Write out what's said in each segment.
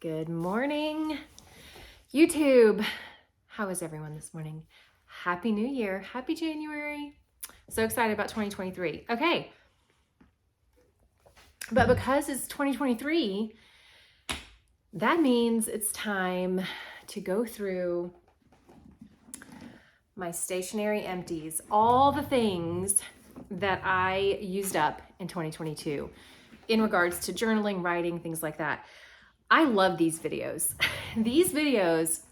Good morning, YouTube. How is everyone this morning? Happy New Year. Happy January. So excited about 2023. Okay. But because it's 2023, that means it's time to go through my stationery empties, all the things that I used up in 2022 in regards to journaling, writing, things like that. I love these videos. These videos,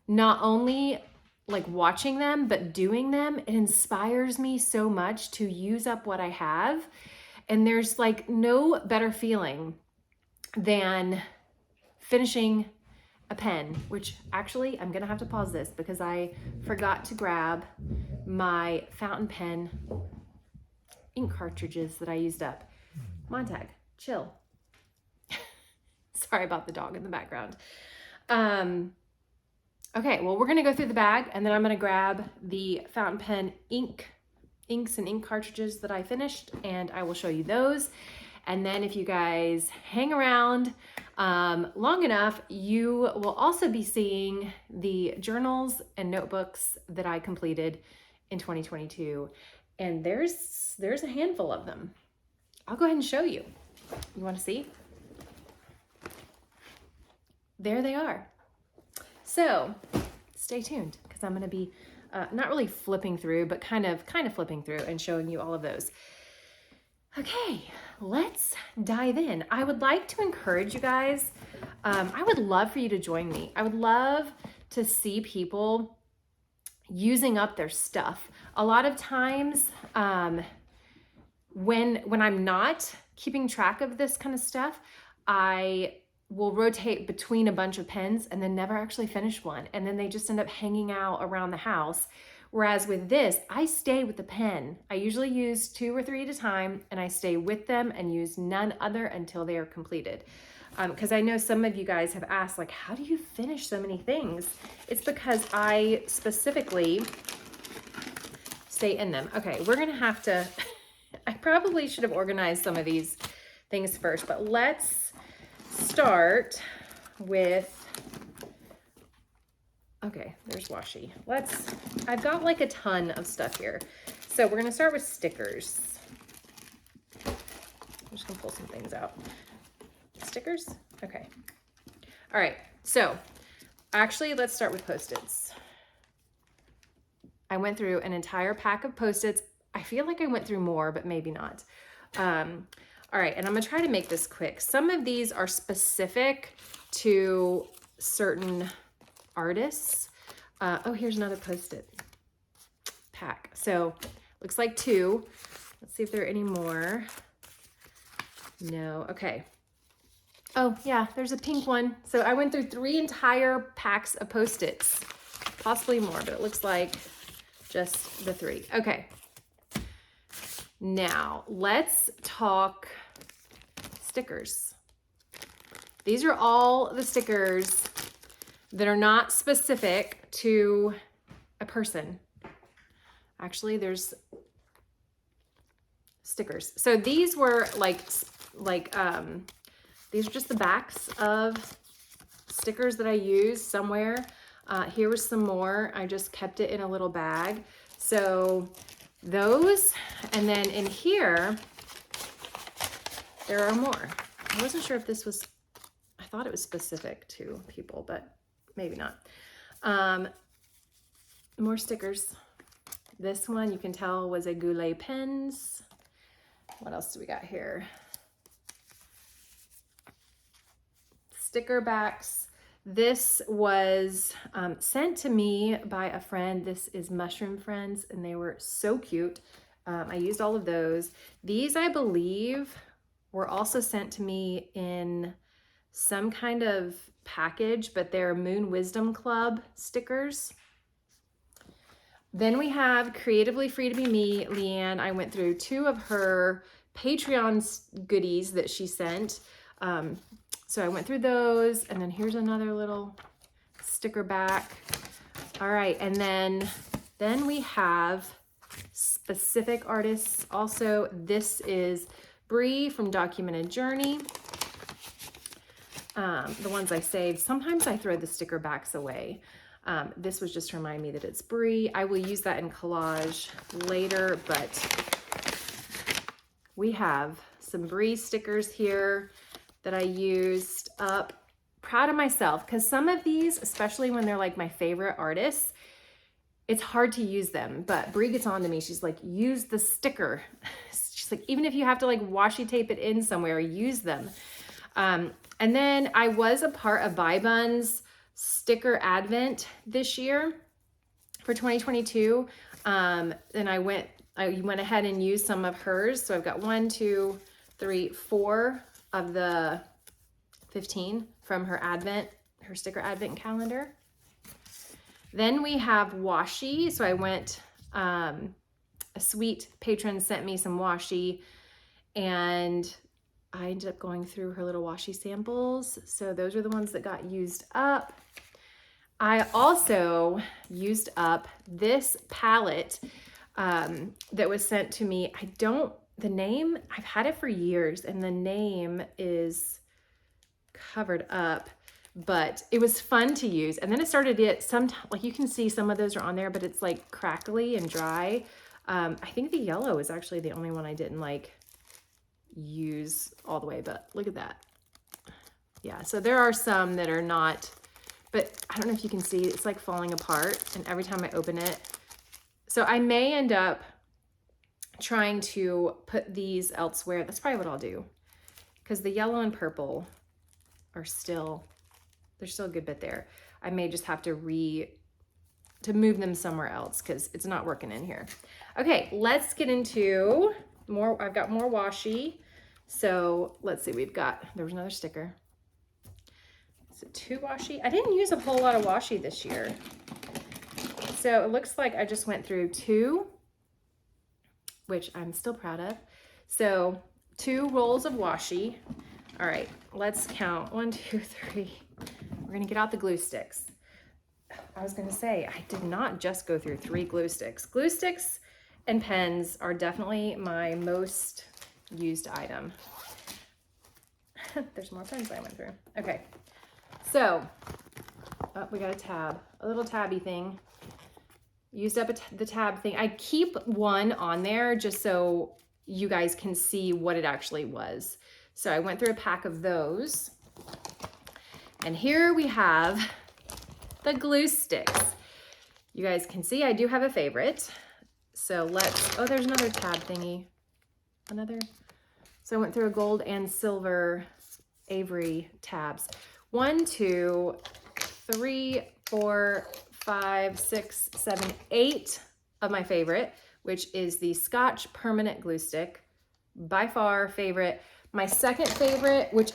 not only like watching them, but doing them, it inspires me so much to use up what I have. And there's like no better feeling than finishing a pen, which actually I'm gonna have to pause this because I forgot to grab my fountain pen ink cartridges that I used up. Montag, chill. Sorry about the dog in the background. Okay, well, we're gonna go through the bag and then I'm gonna grab the fountain pen inks and ink cartridges that I finished, and I will show you those. And then if you guys hang around long enough, you will also be seeing the journals and notebooks that I completed in 2022. And there's a handful of them. I'll go ahead and show you. You wanna see? There they are. So stay tuned because I'm going to be not really flipping through, but kind of flipping through and showing you all of those. Okay, let's dive in. I would like to encourage you guys. I would love for you to join me. I would love to see people using up their stuff. A lot of times when I'm not keeping track of this kind of stuff, I will rotate between a bunch of pens and then never actually finish one. And then they just end up hanging out around the house. Whereas with this, I stay with the pen. I usually use 2 or 3 at a time, and I stay with them and use none other until they are completed. Because I know some of you guys have asked, like, how do you finish so many things? It's because I specifically stay in them. Okay, we're gonna have to, I probably should have organized some of these things first, but let's start with, okay, there's washi. I've got like a ton of stuff here. So we're gonna start with stickers. I'm just gonna pull some things out. Stickers? Okay. All right, so actually let's start with Post-its. I went through an entire pack of Post-its. I feel like I went through more, but maybe not. All right, and I'm gonna try to make this quick. Some of these are specific to certain artists. Oh, here's another Post-it pack. So looks like 2. Let's see if there are any more. No, okay. Oh yeah, there's a pink one. So I went through 3 entire packs of Post-its, possibly more, but it looks like just the 3. Okay. Now let's talk stickers. These are all the stickers that are not specific to a person. Actually, there's stickers. So these were these are just the backs of stickers that I used somewhere. Here was some more. I just kept it in a little bag. So those, and then in here, there are more. I wasn't sure if this was, I thought it was specific to people, but maybe not. More stickers. This one you can tell was a Goulet Pens. What else do we got here? Sticker backs. This was sent to me by a friend. This is Mushroom Friends, and they were so cute. I used all of those. These, I believe, were also sent to me in some kind of package, but they're Moon Wisdom Club stickers. Then we have Creatively Free to Be Me. Leanne, I went through 2 of her Patreon goodies that she sent. So I went through those, and then here's another little sticker back. All right, and then we have specific artists. Also, this is Brie from Documented Journey. the ones I saved. Sometimes I throw the sticker backs away. This was just to remind me that it's Brie. I will use that in collage later, but we have some Brie stickers here that I used up. Proud of myself, because some of these, especially when they're like my favorite artists, it's hard to use them, but Brie gets on to me. She's like, use the sticker. She's like, even if you have to like washi tape it in somewhere, use them. And then I was a part of Buy Bun's sticker advent this year for 2022. And I went ahead and used some of hers. So I've got 1, 2, 3, 4 of the 15 from her sticker advent calendar. Then we have washi. So I went, a sweet patron sent me some washi, and I ended up going through her little washi samples. So those are the ones that got used up. I also used up this palette that was sent to me. The name, I've had it for years, and the name is covered up, but it was fun to use. And then it started like you can see some of those are on there, but it's like crackly and dry. I think the yellow is actually the only one I didn't like use all the way, but look at that. Yeah, so there are some that are not, but I don't know if you can see, it's like falling apart, and every time I open it. So I may end up trying to put these elsewhere. That's probably what I'll do, because the yellow and purple are still, there's still a good bit there. I may just have to move them somewhere else because it's not working in here. Okay, let's get into more. I've got more washi. So let's see, there was another sticker. So 2 washi. I didn't use a whole lot of washi this year. So it looks like I just went through 2, which I'm still proud of. So 2 rolls of washi. All right, let's count. 1, 2, 3. We're gonna get out the glue sticks. I was gonna say, I did not just go through 3 glue sticks. Glue sticks and pens are definitely my most used item. There's more pens I went through. Okay, so we got a little tabby thing. Used up the tab thing. I keep one on there just so you guys can see what it actually was. So I went through a pack of those. And here we have the glue sticks. You guys can see I do have a favorite. So there's another tab thingy. So I went through a gold and silver Avery tabs. 1, 2, 3, 4, 5, 6, 7, 8 of my favorite, which is the Scotch permanent glue stick. By far favorite. My second favorite, which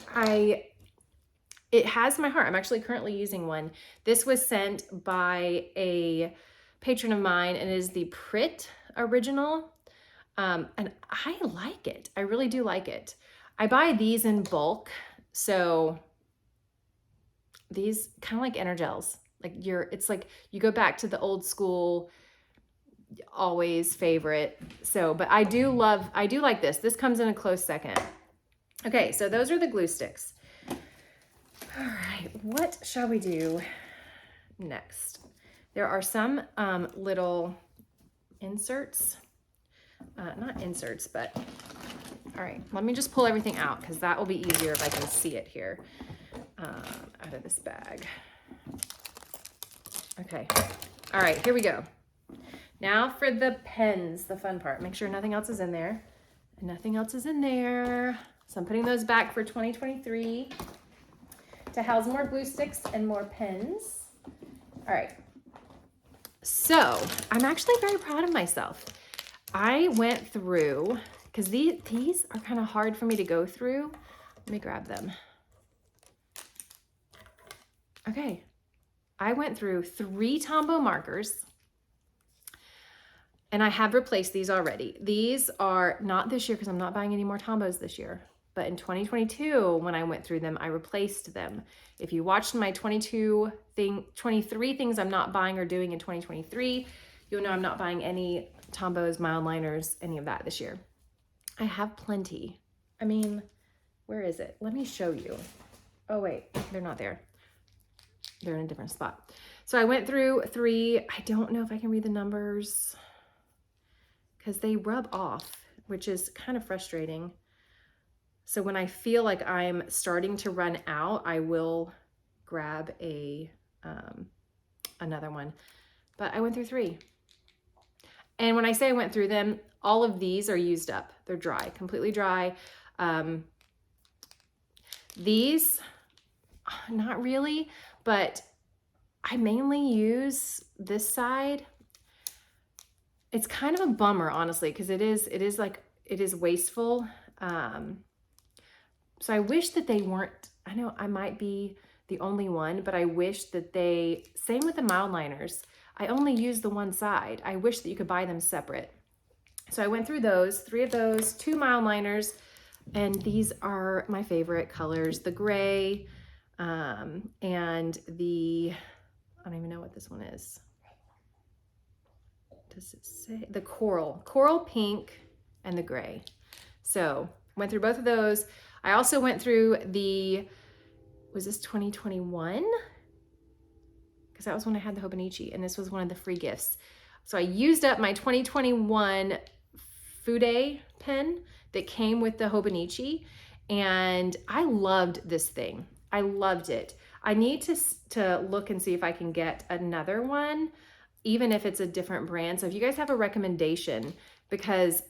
it has my heart. I'm actually currently using one. This was sent by a patron of mine, and it is the Prit original. And I like it. I really do like it. I buy these in bulk. So these kind of like Energels. It's like you go back to the old school, always favorite. So, but I do like this. This comes in a close second. Okay, so those are the glue sticks. All right, what shall we do next? There are some little inserts, not inserts, but all right, let me just pull everything out because that will be easier if I can see it here out of this bag. Okay, all right, here we go. Now for the pens, the fun part. Make sure nothing else is in there. Nothing else is in there. So I'm putting those back for 2023 to house more glue sticks and more pens. All right. So I'm actually very proud of myself. I went through, because these are kind of hard for me to go through. Let me grab them. Okay. I went through 3 Tombow markers, and I have replaced these already. These are not this year because I'm not buying any more Tombows this year. But in 2022, when I went through them, I replaced them. If you watched my 23 things I'm not buying or doing in 2023, you'll know I'm not buying any Tombows, mild liners, any of that this year. I have plenty. I mean, where is it? Let me show you. Oh wait, they're not there. They're in a different spot. So I went through 3. I don't know if I can read the numbers because they rub off, which is kind of frustrating. So when I feel like I'm starting to run out, I will grab another one. But I went through 3. And when I say I went through them, all of these are used up. They're dry, completely dry. These, not really, but I mainly use this side. It's kind of a bummer, honestly, because it is wasteful. So I wish that they weren't, I know I might be the only one, but I wish that same with the mild liners. I only use the one side. I wish that you could buy them separate. So I went through those, 3 of those, 2 mild liners, and these are my favorite colors, the gray, and the, I don't even know what this one is. Does it say? The coral pink, and the gray. So went through both of those. I also went through was this 2021? Because that was when I had the Hobonichi, and this was one of the free gifts. So I used up my 2021 Fude pen that came with the Hobonichi, and I loved this thing. I loved it. I need to look and see if I can get another one, even if it's a different brand. So if you guys have a recommendation, because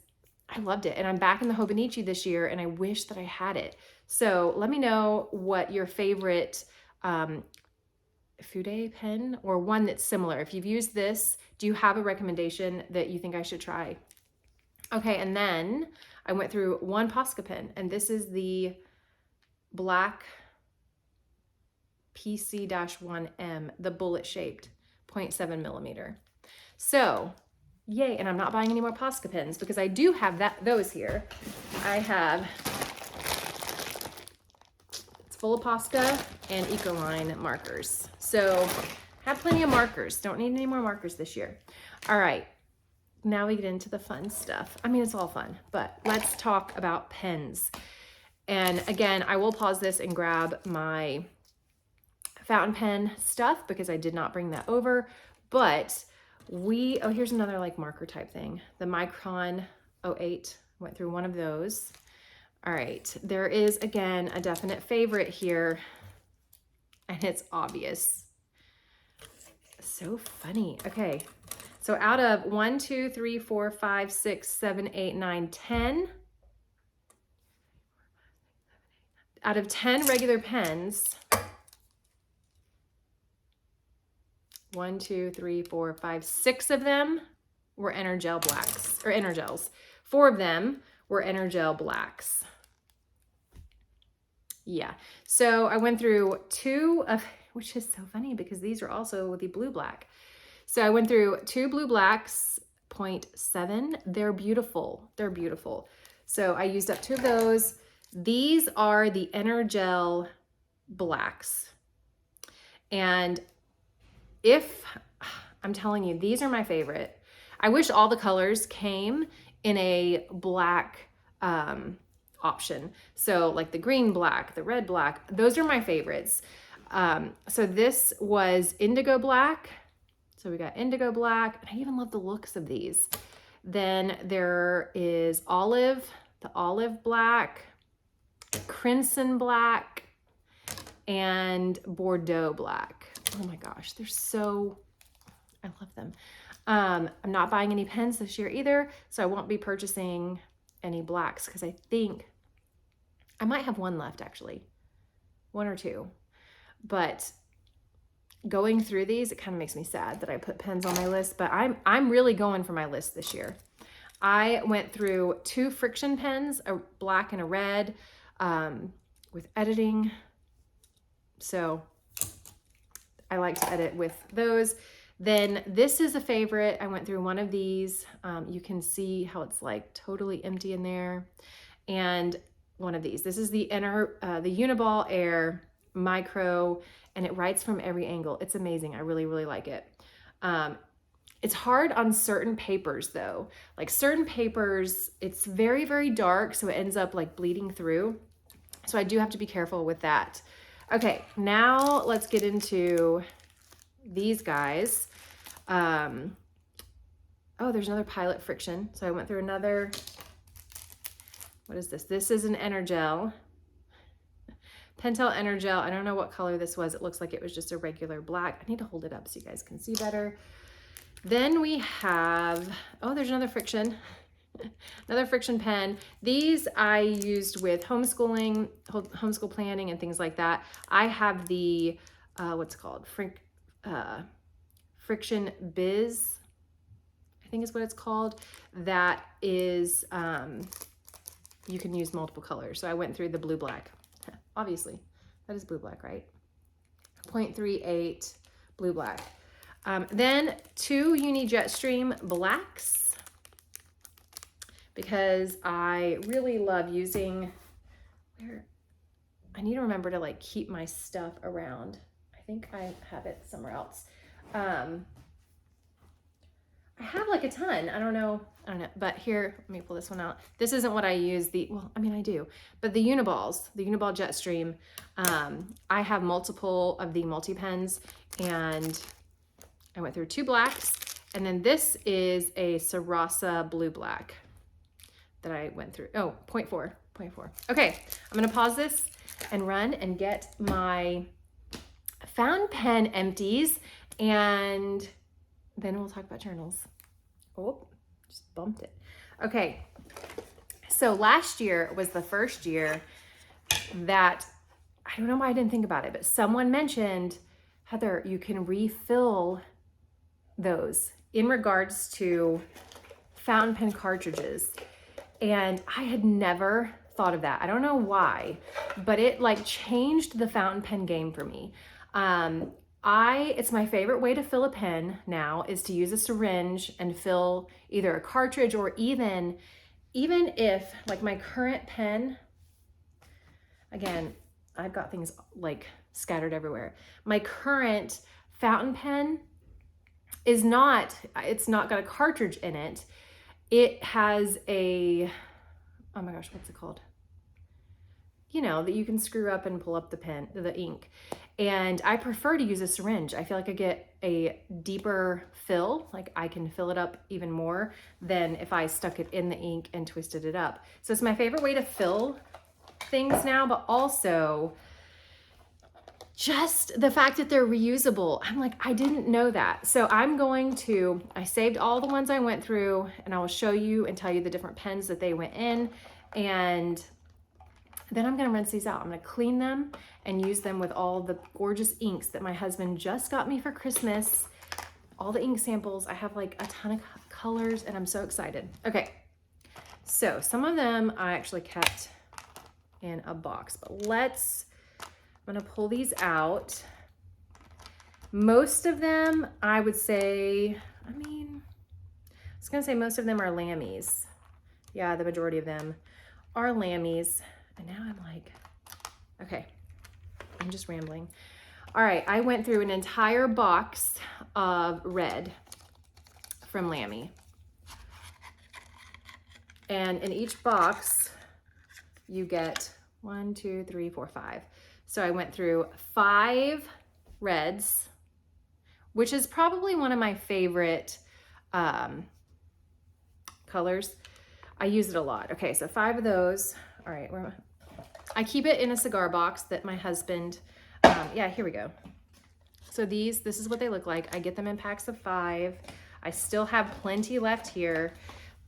I loved it, and I'm back in the Hobonichi this year, and I wish that I had it. So let me know what your favorite Fude pen, or one that's similar. If you've used this, do you have a recommendation that you think I should try? Okay, and then I went through 1 Posca pen, and this is the black PC-1M, the bullet shaped 0.7 millimeter. So yay, and I'm not buying any more Posca pens because I do have those here. It's full of Posca and Ecoline markers. So have plenty of markers. Don't need any more markers this year. All right, now we get into the fun stuff. I mean, it's all fun, but let's talk about pens. And again, I will pause this and grab my fountain pen stuff because I did not bring that over, but here's another like marker type thing. The Micron 08, went through 1 of those. All right, there is again a definite favorite here, and it's obvious. So funny. Okay, so out of 1, 2, 3, 4, 5, 6, 7, 8, 9, 10, out of 10 regular pens, 1, 2, 3, 4, 5, 6 of them were Energel blacks, or Energels. 4 of them were Energel blacks. Yeah, so I went through 2 of, which is so funny because these are also the blue black. So I went through 2 blue blacks, 0.7. They're beautiful. They're beautiful. So I used up 2 of those. These are the Energel blacks. And I'm telling you, these are my favorite. I wish all the colors came in a black option. So like the green black, the red black, those are my favorites. So this was indigo black. So we got indigo black, and I even love the looks of these. Then there is olive, the olive black, crimson black, and Bordeaux black. Oh my gosh, I love them. I'm not buying any pens this year either, so I won't be purchasing any blacks because I think I might have 1 left actually, 1 or 2. But going through these, it kind of makes me sad that I put pens on my list, but I'm really going for my list this year. I went through 2 friction pens, a black and a red, with editing. So I like to edit with those. Then this is a favorite. I went through 1 of these. You can see how it's like totally empty in there. And 1 of these. This is the Uniball Air Micro, and it writes from every angle. It's amazing. I really, really like it. It's hard on certain papers though. Like certain papers, it's very, very dark, so it ends up like bleeding through. So I do have to be careful with that. Okay, now let's get into these guys. Oh, there's another Pilot Friction. So I went through another, what is this? This is an Energel. Pentel Energel. I don't know what color this was. It looks like it was just a regular black. I need to hold it up so you guys can see better. Then we have, oh, there's another Friction. Another Friction pen. These I used with homeschooling, homeschool planning and things like that. I have the, what's it called? Friction Biz, I think is what it's called. That is, you can use multiple colors. So I went through the blue black. Obviously, that is blue black, right? 0.38 blue black. Then 2 Uni Jetstream blacks, because I really love using, I need to remember to like keep my stuff around. I think I have it somewhere else. I have like a ton. I don't know, but here, let me pull this one out. This isn't what I use, well, I mean, I do, but the Uniballs, the Uniball Jetstream, I have multiple of the multi-pens, and I went through 2 blacks, and then this is a Sarasa blue black that I went through. Oh, 0.4. Okay, I'm gonna pause this and run and get my fountain pen empties, and then we'll talk about journals. Oh, just bumped it. Okay, so last year was the first year that, I don't know why I didn't think about it, but someone mentioned, Heather, you can refill those in regards to fountain pen cartridges. And I had never thought of that. I don't know why, but it like changed the fountain pen game for me. It's my favorite way to fill a pen now is to use a syringe and fill either a cartridge, or even if like my current pen, again, I've got things like scattered everywhere. My current fountain pen it's not got a cartridge in it. It has a, oh my gosh, what's it called? You know, that you can screw up and pull up the ink. And I prefer to use a syringe. I feel like I get a deeper fill, like I can fill it up even more than if I stuck it in the ink and twisted it up. So it's my favorite way to fill things now, but also just the fact that they're reusable. I'm like, I didn't know that. So I saved all the ones I went through, and I will show you and tell you the different pens that they went in. And then I'm gonna rinse these out. I'm gonna clean them and use them with all the gorgeous inks that my husband just got me for Christmas. All the ink samples. I have like a ton of colors, and I'm so excited. Okay, so some of them I actually kept in a box, but I'm gonna pull these out. Most of them, I would say, I was gonna say most of them are Lammies. Yeah, the majority of them are Lammies. And now I'm like, okay, I'm just rambling. All right, I went through an entire box of red from Lamy. And in each box, you get 1, 2, 3, 4, 5. So I went through 5 reds, which is probably one of my favorite colors. I use it a lot. Okay, so 5 of those. All right, where am I? I keep it in a cigar box that my husband, yeah, here we go. So this is what they look like. I get them in packs of 5. I still have plenty left here,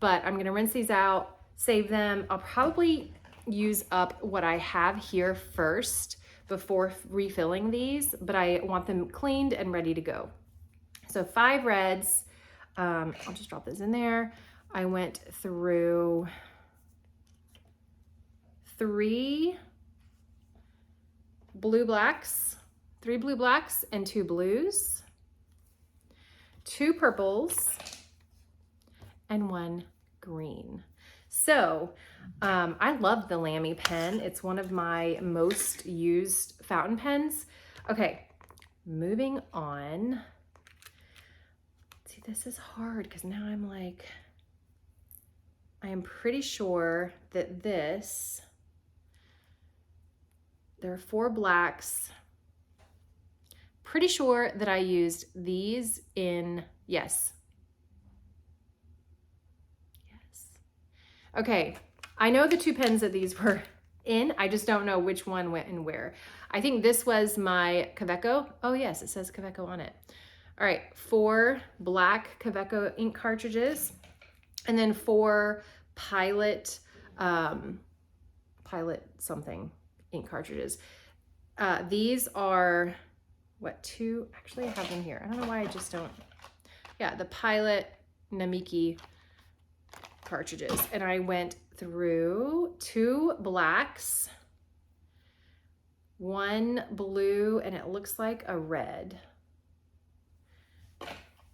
but I'm gonna rinse these out, save them. I'll probably use up what I have here first before refilling these, but I want them cleaned and ready to go. So 5 reds, I'll just drop this in there. I went through 3 blue blacks and 2 blues, 2 purples, and 1 green. So I love the Lamy pen. It's one of my most used fountain pens. Okay, moving on. See, this is hard because now I'm like, I am pretty sure that this There are 4 blacks. Pretty sure that I used these in, yes. Okay, I know the 2 pens that these were in. I just don't know which one went in where. I think this was my Kaweco. Oh yes, it says Kaweco on it. All right, 4 black Kaweco ink cartridges, and then 4 Pilot, Pilot something ink cartridges. These are, what, 2? Actually, I have them here. I don't know why I just don't. Yeah, the Pilot Namiki cartridges. And I went through 2 blacks, 1 blue, and it looks like a red.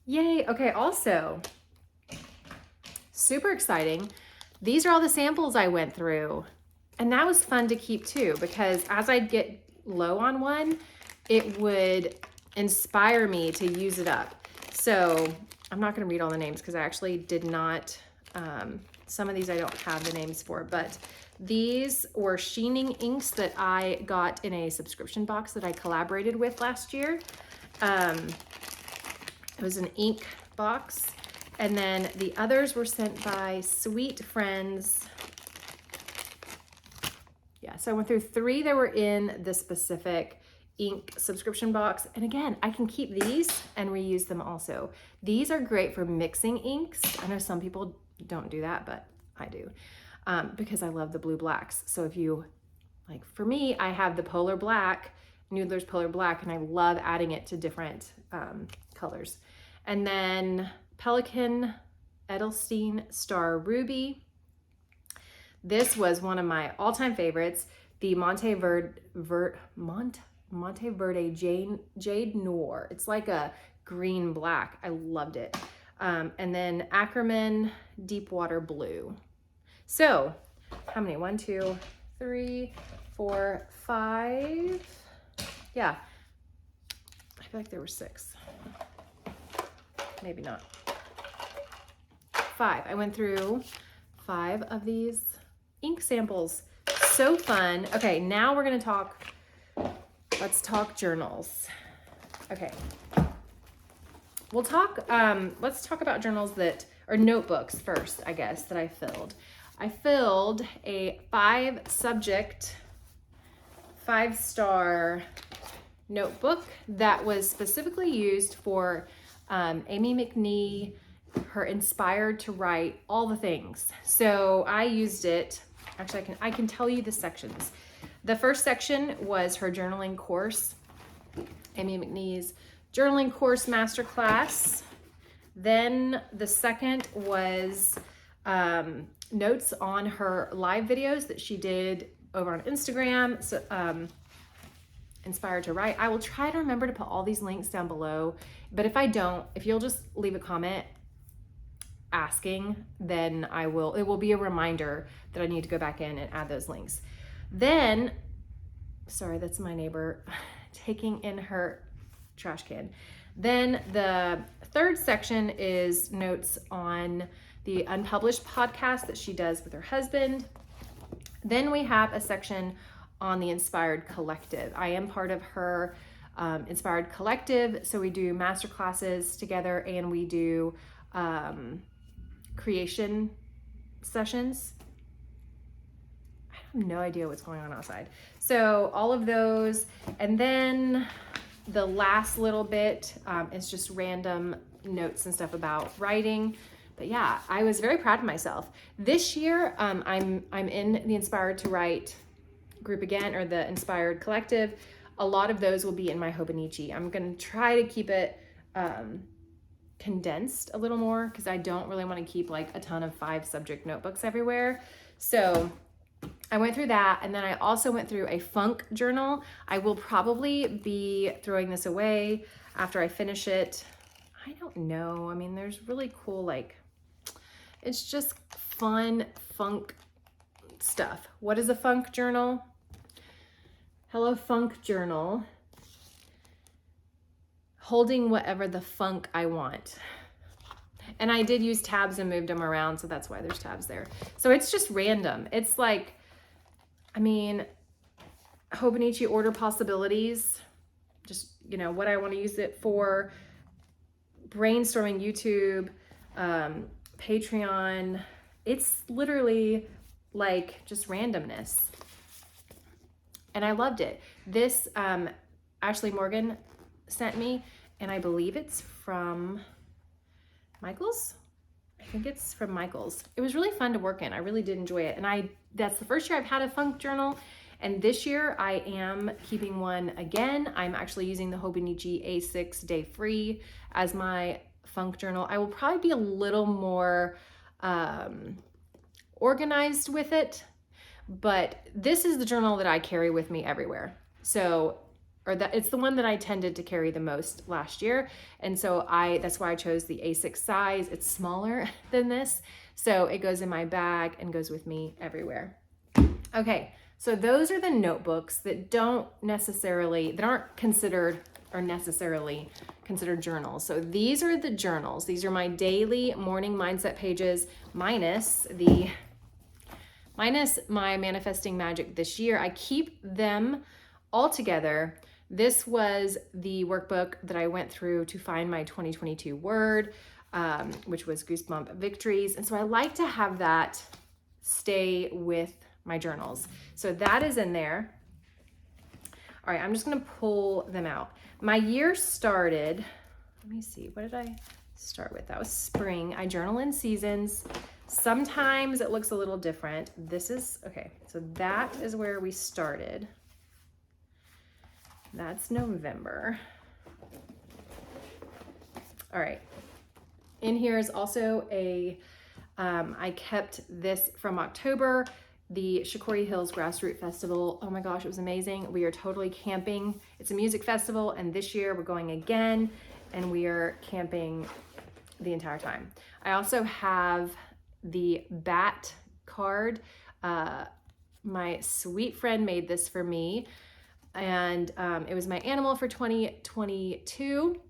Yay. Okay, also, super exciting. These are all the samples I went through. And that was fun to keep too, because as I'd get low on one, it would inspire me to use it up. So I'm not going to read all the names because I actually did not, some of these I don't have the names for, but these were sheening inks that I got in a subscription box that I collaborated with last year. It was an ink box. And then the others were sent by sweet friends. Yeah, so I went through 3 that were in the specific ink subscription box. And again, I can keep these and reuse them also. These are great for mixing inks. I know some people don't do that, but I do, because I love the blue blacks. So if you, like for me, I have the Polar Black, Noodler's Polar Black, and I love adding it to different colors. And then Pelikan Edelstein Star Ruby. This was one of my all-time favorites, the Monteverde Jade Noir. It's like a green black. I loved it. And then Ackerman Deepwater Blue. So how many? 1, 2, 3, 4, 5. Yeah, I feel like there were 6. Maybe not. 5. I went through 5 of these ink samples. So fun. Okay, now we're gonna talk, let's talk journals. Okay. We'll talk, let's talk about journals that, or notebooks first, I guess, that I filled. I filled a 5-subject, 5-star notebook that was specifically used for Amy McNee, her Inspired to Write, all the things. So I used it, actually I can tell you the sections. The first section was her journaling course, Amy McNee's journaling course masterclass. Then the second was notes on her live videos that she did over on Instagram. So, Inspired to Write. I will try to remember to put all these links down below, but if I don't, if you'll just leave a comment asking, then it will be a reminder that I need to go back in and add those links. Then, sorry, that's my neighbor taking in her trash can. Then the third section is notes on the unpublished podcast that she does with her husband. Then we have a section on the Inspired Collective. I am part of her Inspired Collective, so we do master classes together and we do creation sessions. I have no idea what's going on outside. So all of those, and then the last little bit is just random notes and stuff about writing. But yeah, I was very proud of myself. This year, I'm in the Inspired to Write group again, or the Inspired Collective. A lot of those will be in my Hobonichi. I'm gonna try to keep it condensed a little more because I don't really want to keep like a ton of 5-subject notebooks everywhere. So I went through that, and then I also went through a funk journal. I will probably be throwing this away after I finish it. I don't know. I mean, there's really cool, like, it's just fun funk stuff. What is a funk journal? Hello, funk journal. Holding whatever the funk I want. And I did use tabs and moved them around, so that's why there's tabs there. So it's just random. It's like, I mean, Hobonichi order possibilities, just, you know, what I want to use it for, brainstorming, YouTube, Patreon. It's literally like just randomness. And I loved it. This Ashley Morgan sent me, and I believe it's from Michael's. I think it's from Michael's. It was really fun to work in. I really did enjoy it. And that's the first year I've had a funk journal. And this year I am keeping one again. I'm actually using the Hobonichi A6 Day Free as my funk journal. I will probably be a little more organized with it, but this is the journal that I carry with me everywhere. So, it's the one that I tended to carry the most last year. And so that's why I chose the A6 size. It's smaller than this. So it goes in my bag and goes with me everywhere. Okay, so those are the notebooks that aren't considered or necessarily considered journals. So these are the journals. These are my daily morning mindset pages minus my manifesting magic this year. I keep them all together. This was the workbook that I went through to find my 2022 word, which was goosebump victories. And so I like to have that stay with my journals. So that is in there. All right, I'm just gonna pull them out. My year started, let me see, what did I start with? That was spring. I journal in seasons. Sometimes it looks a little different. Okay, so that is where we started. That's November. All right. In here is also I kept this from October, the Shikori Hills Grassroots Festival. Oh my gosh, it was amazing. We are totally camping. It's a music festival, and this year we're going again, and we are camping the entire time. I also have the bat card. My sweet friend made this for me. And it was my animal for 2022,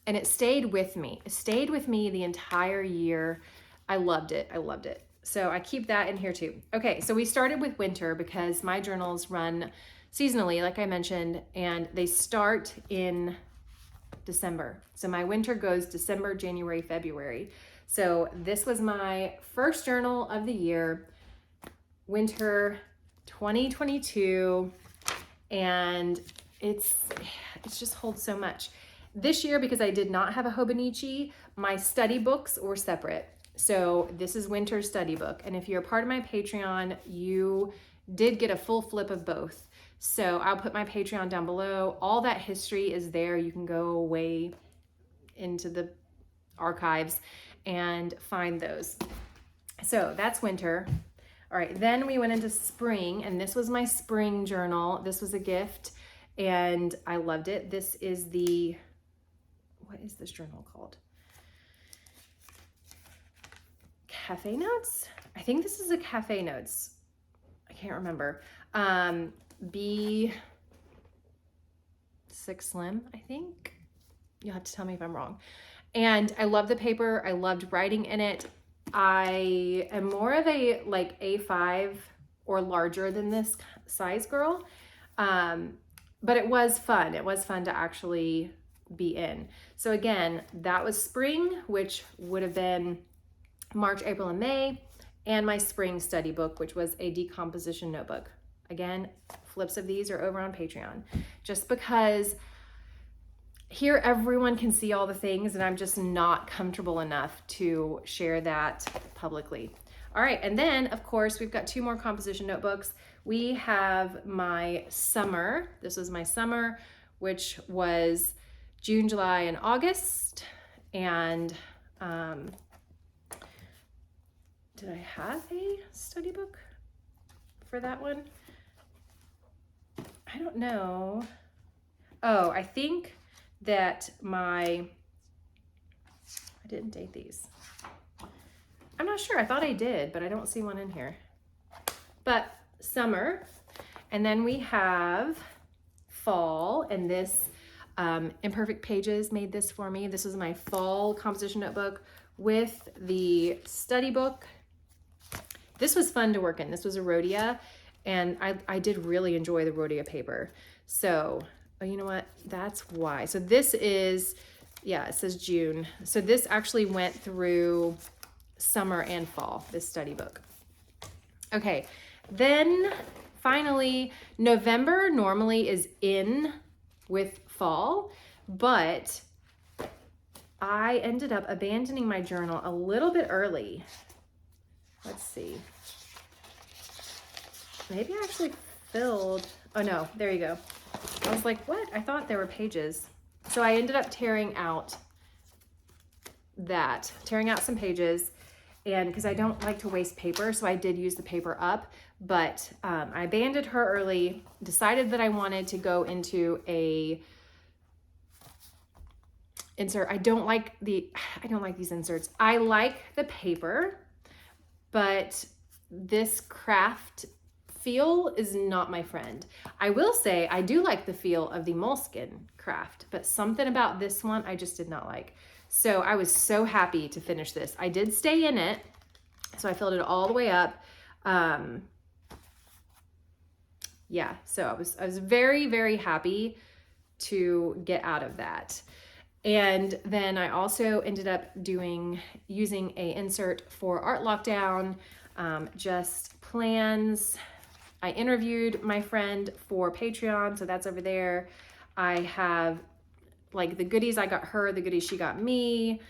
and it stayed with me. It stayed with me the entire year. I loved it. I loved it. So I keep that in here too. Okay, so we started with winter because my journals run seasonally, like I mentioned, and they start in December. So my winter goes December, January, February. So this was my first journal of the year, winter 2022. And it's just holds so much. This year, because I did not have a Hobonichi, my study books were separate. So this is winter study book. And if you're a part of my Patreon, you did get a full flip of both. So I'll put my Patreon down below. All that history is there. You can go way into the archives and find those. So that's winter. All right, then we went into spring, and this was my spring journal. This was a gift, and I loved it. This is what is this journal called? Cafe Notes? I think this is a Cafe Notes. I can't remember. B6 Slim, I think. You'll have to tell me if I'm wrong. And I love the paper. I loved writing in it. I am more of a like A5 or larger than this size girl. But it was fun. It was fun to actually be in. So again, that was spring, which would have been March, April, and May, and my spring study book, which was a decomposition notebook. Again, flips of these are over on Patreon, just because here everyone can see all the things, and I'm just not comfortable enough to share that publicly. All right, and then of course we've got two more composition notebooks. We have my summer. This was my summer, which was June, July, and August. And did I have a study book for that one? I don't know. Oh, I think that I didn't date these. I'm not sure. I thought I did, but I don't see one in here. But summer, and then we have fall, and this Imperfect Pages made this for me. This is my fall composition notebook with the study book. This was fun to work in. This was a Rhodia, And I did really enjoy the Rhodia paper. So, oh, you know what? That's why. So this is, yeah, it says June. So this actually went through summer and fall, this study book. Okay, then finally, November normally is in with fall, but I ended up abandoning my journal a little bit early. Let's see. Maybe I actually filled, oh no, there you go. I was like, what? I thought there were pages. So I ended up tearing out some pages, and because I don't like to waste paper, so I did use the paper up, but I abandoned her early, decided that I wanted to go into a insert. I don't like these inserts. I like the paper, but this craft feel is not my friend. I will say I do like the feel of the moleskin craft, but something about this one I just did not like. So I was so happy to finish this. I did stay in it, so I filled it all the way up. Yeah, so I was very, very happy to get out of that. And then I also ended up using a insert for Art Lockdown, just plans. I interviewed my friend for Patreon, so that's over there. I have like the goodies I got her, the goodies she got me,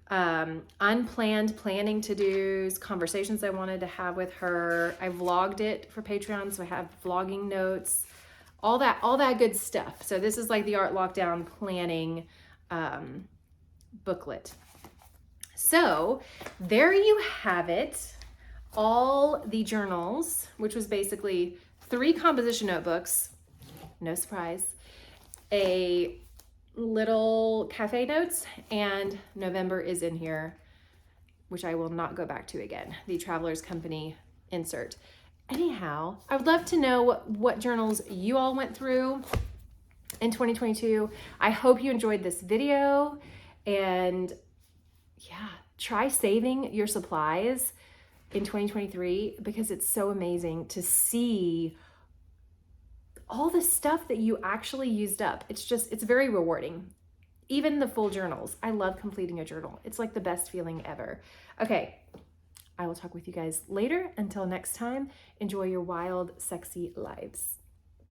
unplanned planning to-dos, conversations I wanted to have with her. I vlogged it for Patreon, so I have vlogging notes, all that good stuff. So this is like the Art Lockdown planning booklet. So there you have it. All the journals, which was basically 3 composition notebooks, no surprise, a little cafe notes, and November is in here, which I will not go back to again, the Traveler's Company insert. Anyhow, I would love to know what journals you all went through in 2022. I hope you enjoyed this video, and yeah, try saving your supplies in 2023 because it's so amazing to see all the stuff that you actually used up. It's very rewarding. Even the full journals. I love completing a journal. It's like the best feeling ever. Okay, I will talk with you guys later. Until next time, enjoy your wild, sexy lives.